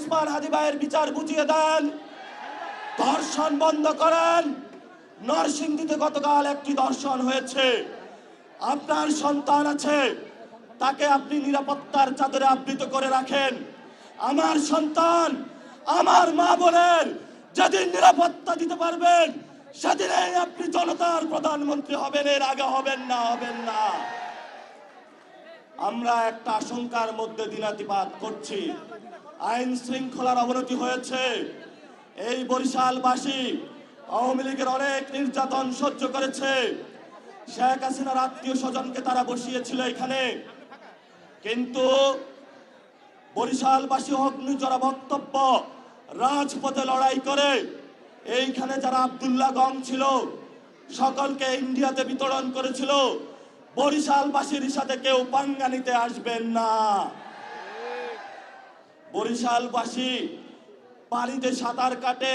ওসমান হাদি ভাইয়ের বিচার বুঝিয়ে দেন, ধর্ষণ বন্ধ করেন। নরসিংদীতে গতকাল একটি ধর্ষণ হয়েছে, আপনার সন্তান আছে, তাকে আপনি নিরাপত্তার চাদরে আবৃত করে রাখেন। আমার সন্তান, আমার মা বোনের যেদিন নিরাপত্তা দিতে পারবেন, সেদিনেই আপনি জনতার প্রধানমন্ত্রী হবেন, এর আগে হবেন না। আমরা একটা আশঙ্কার মধ্যে দিনাতিপাত করছি, আইন শৃঙ্খলার অবনতি হয়েছে। এই বরিশালবাসী আওয়ামী লীগের অনেক নির্যাতন সহ্য করেছে। শেখ হাসিনার আত্মীয় স্বজনকে তারা বসিয়েছিল এখানে, কিন্তু বরিশালবাসী অগ্নিজরা বক্তব্য, রাজপথে লড়াই করে এইখানে যারা আব্দুল্লাহ গং ছিল সকলকে ইন্ডিয়াতে বিতরণ করেছিল। বরিশালবাসীর সাথে কেউ পাঙ্গা নিতে আসবেন না। বরিশালবাসী পানিতে সাঁতার কাটে,